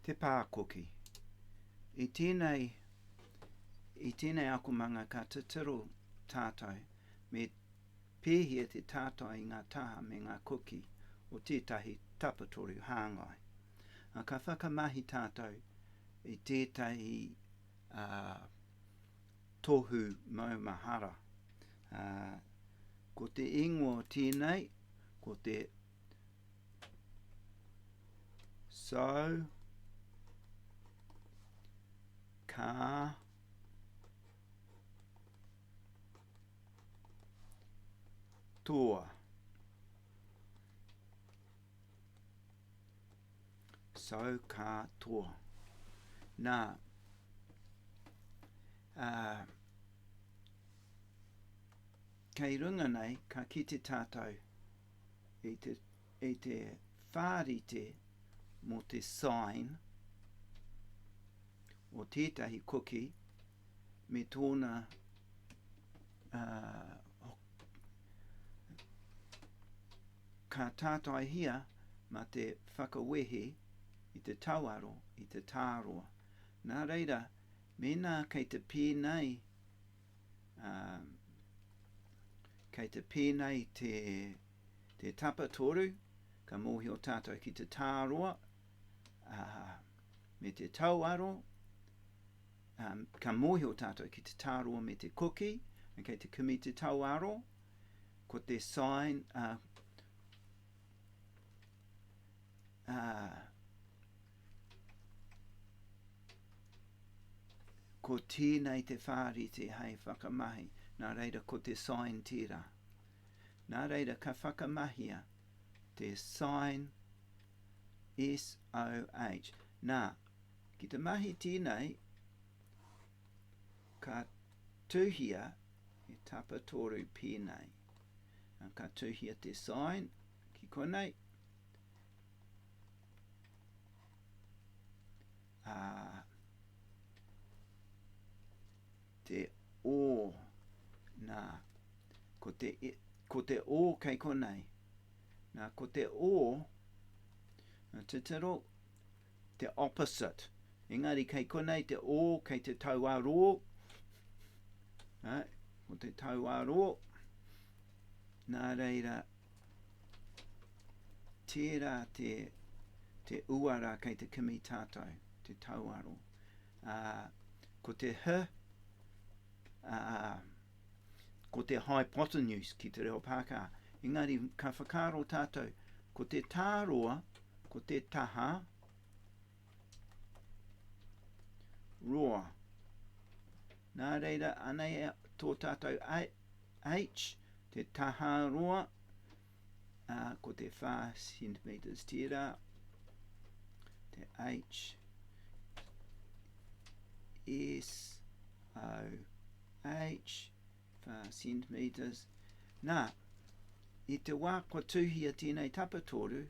Te Pākoki. I tēnei akumanga ka titiro tātou me pēhia te tātou i ngā taha me ngā kuki o tētahi tapatoru hāngai. Ka whakamahi tātou i tētahi tohu maumahara. Ko te ingoa tēnei, ko te SOH, CAH, TOA. SOH, CAH, TOA. Nā, kei runga nei, ka ki te tātou i te whārite mo te sign o tētahi kuki me tōna ka tātai hia ma te whakawehe i te tauaro, i te tāroa. Nā reira, mena kei te pēnei te tapatoru, ka mohi o tātou ki te tāroa, me te tauaro, ka mohi o tātou ki te tāroa me te kuki, kei te kimi te tauaro, ko te sign, ko tēnei te whārite hei whakamahi, nā reira ko te sign tērā. Nā reira ka whakamahia te sign SOH. Nā, ki te mahi tēnei, ka tuhia e tapatoru pēnei. Ka tuhia te sign ki konei. Te o, nā, ko te o kei konei. Nā, ko te o, te tiro, te opposite. Engari kei konei te o, kei te tauaro. Ko te tauaro. Nā reira, tērā te uara kei te kimi tātou, te tauaro. Ko te h, ko te hypotenuse ki te reo Pāka. Engari, ka whakaro tātou, ko te tāroa, ko te taha, roa. Nā reira, anei tō tātou H, te taha roa, ko te 4 centimeters tērā, te H, S, O, H, 4 centimeters. Nā, i te wā kua tuhia tēnei tapatoru,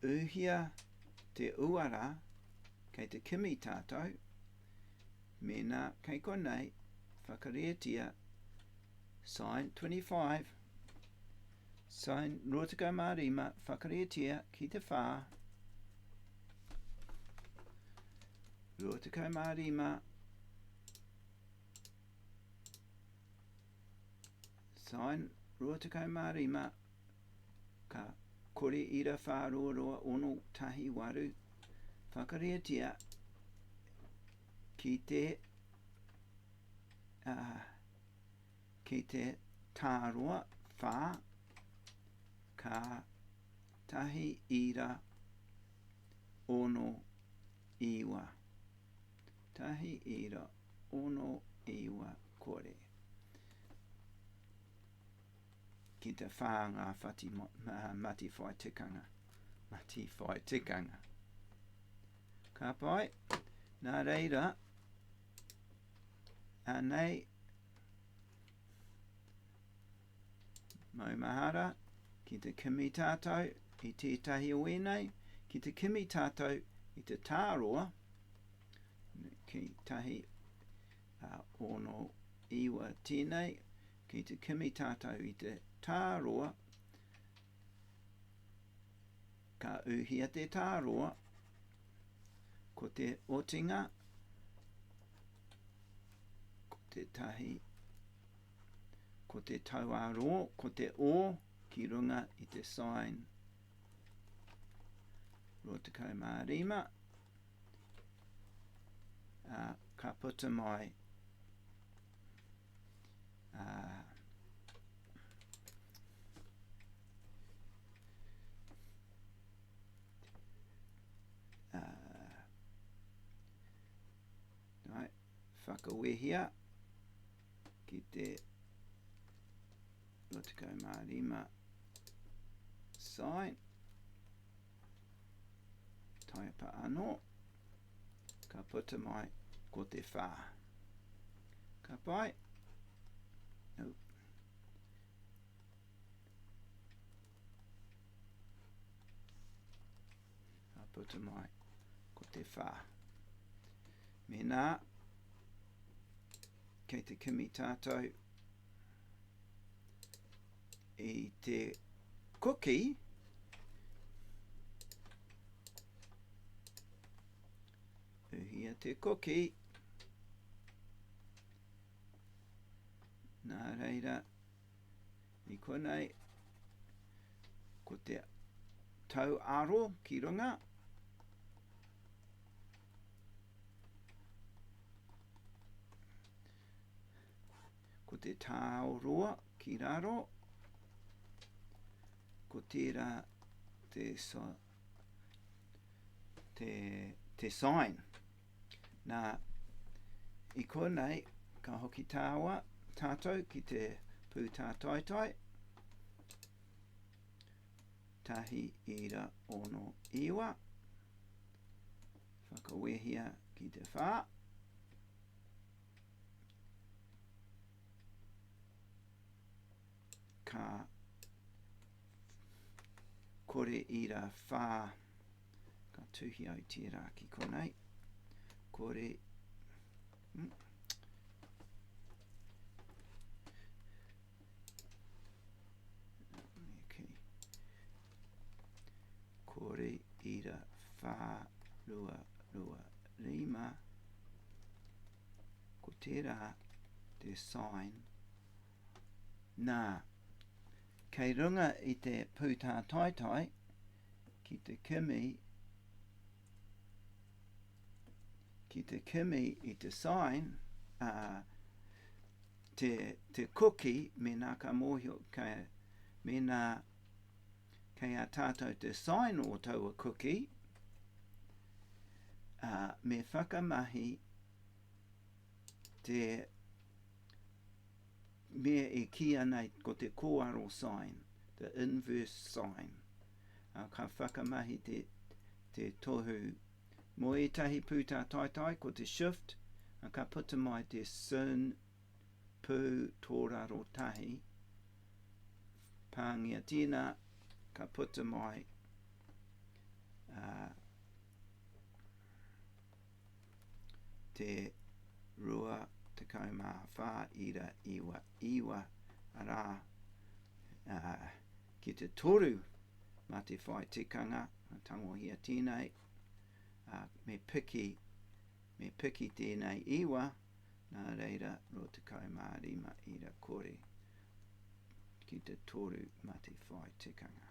uhia te uara kei te kimi tātou, mena kei konei whakareatia sign 25, sign rotakau mārima whakareatia ki te whā, rotakau mārima sign rotakau mārima ka kore ira whāroa ono tahi waru whakareatia ki te tāroa whā ka tahi ira ono iwa. Tahi ira ono iwa kore. Ki te whānga mati whai tikanga. Mati whai tikanga. Ka pai, nā reira, anei, maumahara, ki te kimi tātou, i tētahi o enei, ki te kimi tātou, i te tāroa, ki tahi ono iwa tēnei, ki te kimi tātou i te tāroa, ka uhia te tāroa, ko te otinga, ko te tahi, ko te tauaro, ko te o, ki runga I te sign. Rotakau mā rima, ka puta mai whakawehia ki te rotakau mā rima sign, taipa anō, ka puta mai ko te whā. Ka pai, ka puta mai ko te whā. Mēnā, kei te kimi tātou I te cookie, uhia te cookie, nā reira, I konei, ko te tau aro ki runga, ko te tāoroa ki raro, ko tērā te sign. Nā, I konei, ka hoki tāua, tātou ki te pūtā taitai, tahi ira ono iwa, whakawehia ki te whā, ka kore ira whā, ka tuhi au tērā ki konei, kore, kore ira whā rua rima, ko tērā te sign, nā, kei runga I te pūtā taitai, ki te kimi I te sign, te cookie, mēnā ka mōhio, mēnā kei a tātou te sign o taua cookie, me whakamahi te mea E kia nei ko te kōaro sign, the inverse sign. Ka whakamahi te tohu mo etahi pūtā taitai ko te shift, ka puta mai te sin pū tōraro tahi, pāngia tīna, ka puta mai te rua te kaumā whā ira iwa arā ki te toru mā te whai tikanga tangohia tēnei me piki tēnei iwa nā reira rota kaumā rima ira kore ki te toru mā te whai tikanga.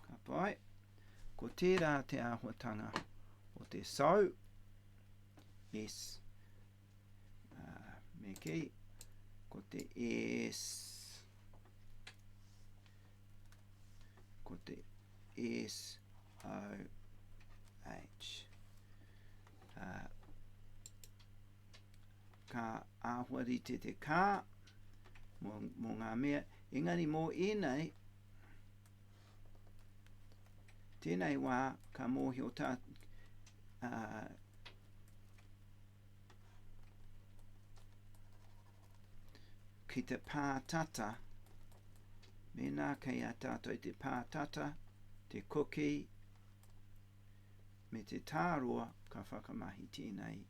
Ka pai, ko tērā te āhuatanga o te sau, S, me ki, ko te S, ko te SOH. Ka āhuari te kā, mō ngā mea, engari mō enei, tēnei wā ka mōhio tā, ki te pātata, mēnā kei a tātou te pātata, te cookie, me te tāroa ka whakamahi tēnei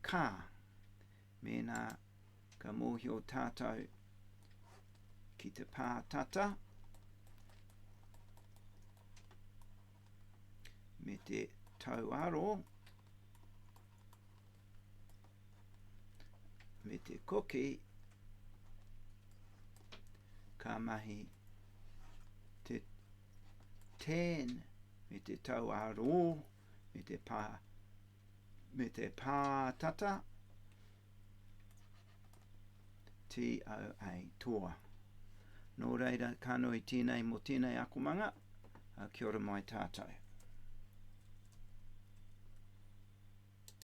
kā, mēnā ka mōhio tātou ki te pātata, me te tauaro, me te koki, ka mahi te ten, me te tauaro, me te pātata, TOA, TOA. Nō reira, ka nui tēnei mo tēnei akumanga, kia ora mai tātou.